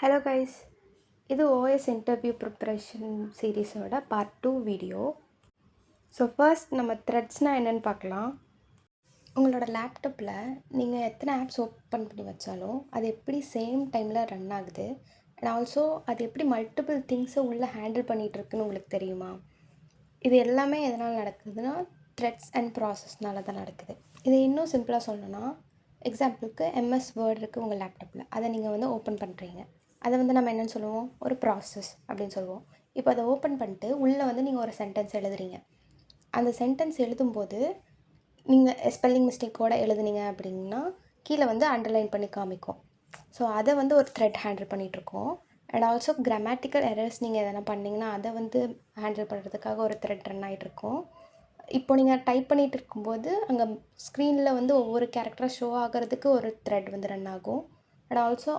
Hello guys, இது OS interview preparation சீரீஸோட part 2 video. So first நம்ம த்ரெட்ஸ்னால் என்னென்னு பார்க்கலாம். உங்களோட லேப்டாப்பில் நீங்கள் எத்தனை ஆப்ஸ் ஓப்பன் பண்ணி வச்சாலும் அது எப்படி சேம் டைமில் ரன் ஆகுது அண்ட் ஆல்சோ அது எப்படி மல்டிபிள் திங்ஸை உள்ளே ஹேண்டில் பண்ணிகிட்ருக்குன்னு உங்களுக்கு தெரியுமா? இது எல்லாமே எதனால் நடக்குதுன்னா த்ரெட்ஸ் அண்ட் ப்ராசஸ்னால தான் நடக்குது. இதை இன்னும் சிம்பிளாக சொல்லணும்னா, எக்ஸாம்பிளுக்கு எம்எஸ் வேர்ட் இருக்குது உங்கள் லேப்டாப்பில், அதை நீங்கள் ஓப்பன் பண்ணுறீங்க. அதை நம்ம என்னென்னு சொல்லுவோம், ஒரு ப்ராசஸ் அப்படின்னு சொல்லுவோம். இப்போ அதை ஓப்பன் பண்ணிட்டு உள்ளே நீங்கள் ஒரு சென்டென்ஸ் எழுதுறீங்க. அந்த சென்டென்ஸ் எழுதும்போது நீங்கள் ஸ்பெல்லிங் மிஸ்டேக்கோடு எழுதுனீங்க அப்படின்னா கீழே அண்டர்லைன் பண்ணி காமிக்கும். ஸோ அதை ஒரு த்ரெட் ஹேண்டில் பண்ணிகிட்ருக்கோம். அண்ட் ஆல்சோ கிராமட்டிக்கல் எரர்ஸ் நீங்கள் எதனா பண்ணிங்கன்னா அதை ஹேண்டில் பண்ணுறதுக்காக ஒரு த்ரெட் ரன் ஆகிட்ருக்கோம். இப்போ நீங்கள் டைப் பண்ணிகிட்டு இருக்கும்போது அங்கே ஸ்க்ரீனில் ஒவ்வொரு கேரக்டராக ஷோ ஆகிறதுக்கு ஒரு த்ரெட் ரன் ஆகும். அண்ட் ஆல்சோ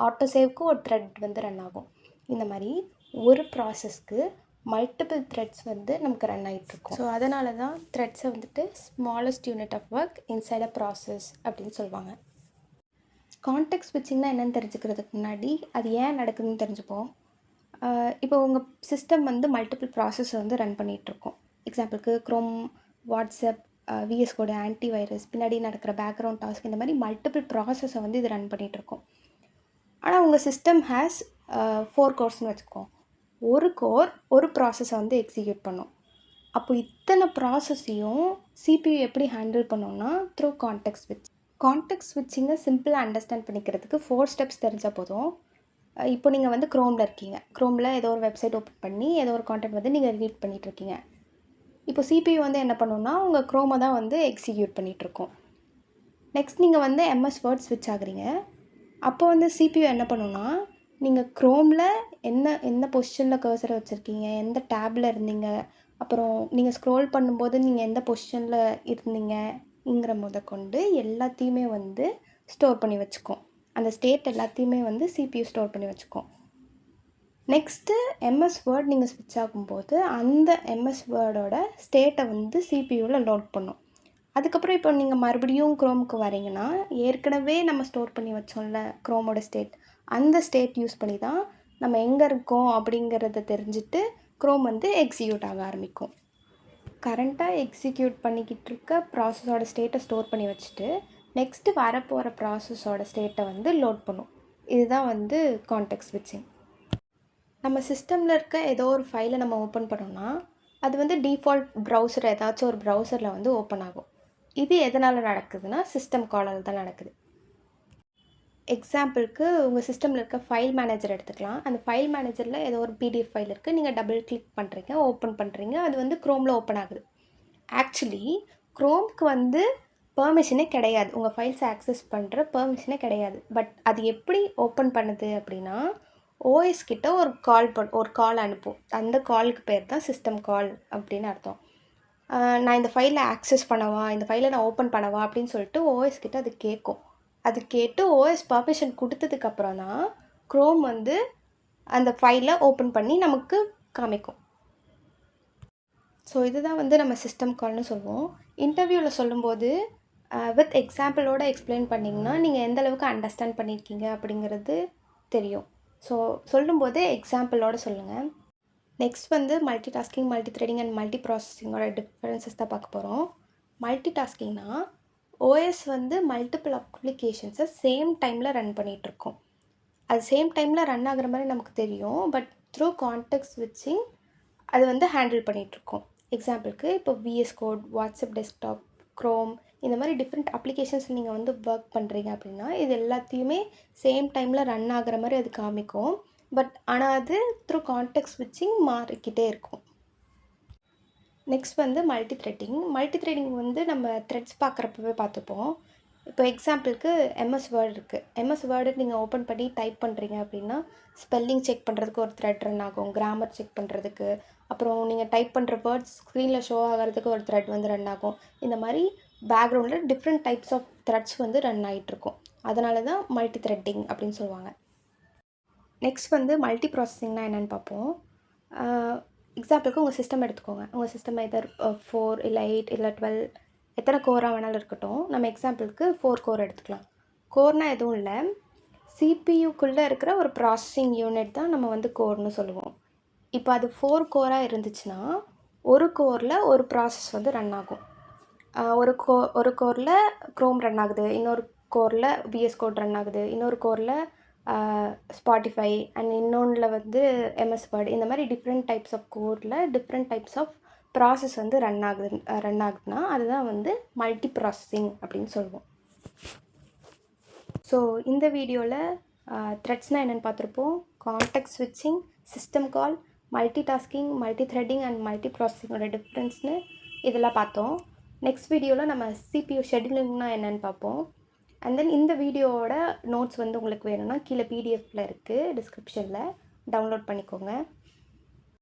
ஆட்டோ சேவ்க்கு ஒரு த்ரெட் ரன் ஆகும். இந்த மாதிரி ஒரு ப்ராசஸ்க்கு மல்டிபிள் த்ரெட்ஸ் நமக்கு ரன் ஆகிட்ருக்கும். ஸோ அதனால தான் த்ரெட்ஸை smallest unit of work inside a process அப்படின்னு சொல்லுவாங்க. கான்டெக்ஸ்ட் ஸ்விட்சிங்னா என்னென்னு தெரிஞ்சுக்கிறதுக்கு முன்னாடி அது ஏன் நடக்குதுன்னு தெரிஞ்சுப்போம். இப்போ உங்கள் சிஸ்டம் மல்டிபிள் ப்ராசஸை ரன் பண்ணிகிட்ருக்கோம். எக்ஸாம்பிளுக்கு க்ரோம், வாட்ஸ்அப், விஎஸ் கோடு, ஆன்டி வைரஸ், பின்னாடி நடக்கிற பேக்ரவுண்ட் டாஸ்க், இந்த மாதிரி மல்டிபிள் ப்ராசஸை இது ரன் பண்ணிகிட்ருக்கோம். ஆனால் உங்கள் சிஸ்டம் ஹேஸ் 4 கோர்ஸ்னு வச்சுக்கோம். ஒரு கோர் ஒரு ப்ராசஸை எக்ஸிக்யூட் பண்ணும். அப்போ இத்தனை ப்ராசஸையும் சிபியூ எப்படி ஹேண்டில் பண்ணோன்னா த்ரூ கான்டெக்ஸ்ட் ஸ்விட்ச். கான்டெக்ஸ்ட் ஸ்விட்சிங்கை சிம்பிளாக அண்டர்ஸ்டாண்ட் பண்ணிக்கிறதுக்கு 4 ஸ்டெப்ஸ் தெரிஞ்சால் போதும். இப்போ நீங்கள் க்ரோமில் இருக்கீங்க. க்ரோமில் ஏதோ ஒரு வெப்சைட் ஓப்பன் பண்ணி ஏதோ ஒரு கான்டென்ட் நீங்கள் ரீட் பண்ணிகிட்ருக்கீங்க. இப்போ சிபியூ என்ன பண்ணுன்னா உங்கள் க்ரோமை தான் எக்ஸிக்யூட் பண்ணிகிட்ருக்கோம். நெக்ஸ்ட் நீங்கள் எம்எஸ் வேர்ட் ஸ்விட்ச் ஆகுறீங்க. அப்போ சிபியூ என்ன பண்ணுன்னா நீங்கள் க்ரோமில் எந்த பொசிஷனில் கர்சரை வச்சுருக்கீங்க, எந்த டேபில் இருந்தீங்க, அப்புறம் நீங்கள் ஸ்க்ரோல் பண்ணும்போது நீங்கள் எந்த பொசிஷனில் இருந்தீங்கங்கிற முதற்கொண்டு எல்லாத்தையுமே ஸ்டோர் பண்ணி வச்சுக்கோம். அந்த ஸ்டேட் எல்லாத்தையுமே சிபியூ ஸ்டோர் பண்ணி வச்சுக்கோம். நெக்ஸ்ட்டு எம்எஸ் வேர்ட் நீங்கள் ஸ்விட்ச் ஆகும்போது அந்த எம்எஸ் வேர்டோட ஸ்டேட்டை சிபியூவில் லோட் பண்ணும். அதுக்கப்புறம் இப்போ நீங்கள் மறுபடியும் க்ரோமுக்கு வரீங்கன்னா ஏற்கனவே நம்ம ஸ்டோர் பண்ணி வச்சோம்ல க்ரோமோட ஸ்டேட், அந்த ஸ்டேட் யூஸ் பண்ணி தான் நம்ம எங்கே இருக்கோம் அப்படிங்கிறத தெரிஞ்சுட்டு க்ரோம் எக்ஸிக்யூட் ஆக ஆரம்பிக்கும். கரண்ட்டாக எக்ஸிக்யூட் பண்ணிக்கிட்டு இருக்க ப்ராசஸோட ஸ்டேட்டை ஸ்டோர் பண்ணி வச்சுட்டு நெக்ஸ்ட்டு வரப்போகிற ப்ராசஸோட ஸ்டேட்டை லோட் பண்ணும். இதுதான் கான்டெக்ஸ்ட் ஸ்விட்சிங். நம்ம சிஸ்டமில் இருக்க ஏதோ ஒரு ஃபைலை நம்ம ஓப்பன் பண்ணோம்னா அது டிஃபால்ட் ப்ரௌசர் ஏதாச்சும் ஒரு ப்ரௌசரில் ஓப்பன் ஆகும். இது எதனால் நடக்குதுன்னா சிஸ்டம் காலால் தான் நடக்குது. எக்ஸாம்பிளுக்கு உங்கள் சிஸ்டமில் இருக்க ஃபைல் மேனேஜர் எடுத்துக்கலாம். அந்த ஃபைல் மேனேஜரில் ஏதோ ஒரு பிடிஎஃப் ஃபைல் இருக்குது, நீங்கள் டபுள் கிளிக் பண்ணுறீங்க, ஓப்பன் பண்ணுறீங்க, அது க்ரோமில் ஓப்பன் ஆகுது. ஆக்சுவலி க்ரோம்க்கு பெர்மிஷனே கிடையாது, உங்கள் ஃபைல்ஸை ஆக்சஸ் பண்ணுற பெர்மிஷனே கிடையாது. பட் அது எப்படி ஓப்பன் பண்ணுது அப்படின்னா ஓஎஸ் கிட்ட ஒரு கால் அனுப்பும். அந்த காலுக்கு பேர் தான் சிஸ்டம் கால் அப்படின்னு அர்த்தம். நான் இந்த ஃபைலை ஆக்சஸ் பண்ணவா, இந்த ஃபைலை நான் ஓப்பன் பண்ணவா அப்படின்னு சொல்லிட்டு ஓஎஸ் கிட்ட அது கேட்கும். அது கேட்டு ஓஎஸ் பர்மிஷன் கொடுத்ததுக்கப்புறம் தான் க்ரோம் அந்த ஃபைலை ஓப்பன் பண்ணி நமக்கு காமிக்கும். ஸோ இதுதான் நம்ம சிஸ்டம் கால்னு சொல்லுவோம். இன்டர்வியூவில் சொல்லும்போது வித் எக்ஸாம்பிளோடு எக்ஸ்பிளைன் பண்ணிங்கன்னா நீங்கள் எந்தளவுக்கு அண்டர்ஸ்டாண்ட் பண்ணியிருக்கீங்க அப்படிங்கிறது தெரியும். ஸோ சொல்லும்போதே எக்ஸாம்பிளோடு சொல்லுங்கள். Next multitasking, multithreading and multi ப்ராசஸிங்கோட டிஃப்ரென்சஸ் தான் பார்க்க போகிறோம். மல்டி டாஸ்கிங்னா ஓஎஸ் மல்டிபிள் அப்ளிகேஷன்ஸை சேம் டைமில் ரன் பண்ணிகிட்ருக்கோம். அது சேம் டைமில் ரன் ஆகுற மாதிரி நமக்கு தெரியும். பட் த்ரூ கான்டெக்ஸ்ட் ஸ்விட்சிங் அது ஹேண்டில் பண்ணிகிட்ருக்கோம். எக்ஸாம்பிளுக்கு இப்போ VS code, WhatsApp desktop, Chrome, இந்த மாதிரி டிஃப்ரெண்ட் அப்ளிகேஷன்ஸ் நீங்கள் ஒர்க் பண்ணுறீங்க அப்படின்னா இது எல்லாத்தையுமே சேம் டைமில் ரன் ஆகிற மாதிரி அது காமிக்கும். பட் ஆனால் அது த்ரூ கான்டெக்ஸ்ட் ஸ்விட்சிங் மாறிக்கிட்டே இருக்கும். Next multi threading. Multi threading நம்ம த்ரெட்ஸ் பார்க்குறப்பவே பார்த்துப்போம். இப்போ எக்ஸாம்பிளுக்கு எம்எஸ் வேர்டு இருக்குது. எம்எஸ் வேர்டு நீங்கள் ஓப்பன் பண்ணி டைப் பண்ணுறீங்க அப்படின்னா ஸ்பெல்லிங் செக் பண்ணுறதுக்கு ஒரு த்ரெட் ரன் ஆகும், கிராமர் செக் பண்ணுறதுக்கு, அப்புறம் நீங்கள் டைப் பண்ணுற வேர்ட்ஸ் ஸ்க்ரீனில் ஷோ ஆகிறதுக்கு ஒரு த்ரெட் ரன் ஆகும். இந்த மாதிரி பேக்ரவுண்டில் different types of threads run ஆகிட்ருக்கும். அதனால தான் மல்டி த்ரெட்டிங் அப்படின்னு சொல்லுவாங்க. நெக்ஸ்ட் மல்டி ப்ராசஸிங்னா என்னென்னு பார்ப்போம். எக்ஸாம்பிளுக்கு உங்கள் சிஸ்டம் எடுத்துக்கோங்க. உங்கள் சிஸ்டம் எதர் 4 இல்லை 8 இல்லை 12 எத்தனை கோராக வேணாலும் இருக்கட்டும். நம்ம எக்ஸாம்பிளுக்கு 4 கோர் எடுத்துக்கலாம். கோர்னால் எதுவும் இல்லை, சிபியுக்குள்ளே இருக்கிற ஒரு ப்ராசஸிங் யூனிட் தான் நம்ம வந்து கோர்னு சொல்லுவோம். இப்போ அது 4 கோராக இருந்துச்சுன்னா ஒரு கோரில் ஒரு ப்ராசஸ் வந்து ரன் ஆகும். ஒரு கோரில் க்ரோம் ரன் ஆகுது, இன்னொரு கோரில் விஎஸ் கோட் ரன் ஆகுது, இன்னொரு கோரில் ஸ்பாட்டிஃபை அண்ட் இன்னொன்றில் வந்து எம்எஸ் வேர்ட். இந்த மாதிரி டிஃப்ரெண்ட் டைப்ஸ் ஆஃப் கோரில் டிஃப்ரெண்ட் டைப்ஸ் ஆஃப் ப்ராசஸ் வந்து ரன் ஆகுதுன்னா அதுதான் வந்து மல்டி ப்ராசஸிங் அப்படின்னு சொல்லுவோம். ஸோ இந்த வீடியோவில் த்ரெட்ஸ்னால் என்னென்னு பார்த்துருப்போம். கான்டெக்ஸ்ட் ஸ்விட்சிங், system call, multitasking, multithreading and multi ப்ராசஸிங்கோட டிஃப்ரென்ஸ்னு இதெல்லாம் பார்த்தோம். நெக்ஸ்ட் வீடியோவில் நம்ம சிபியூ ஷெட்யூலிங்னா என்னென்னு பார்ப்போம். அண்ட் தென் இந்த வீடியோவோட நோட்ஸ் வந்து உங்களுக்கு வேணும்னா கீழே பிடிஎஃப்பில் இருக்குது, டிஸ்கிரிப்ஷனில் டவுன்லோட் பண்ணிக்கோங்க.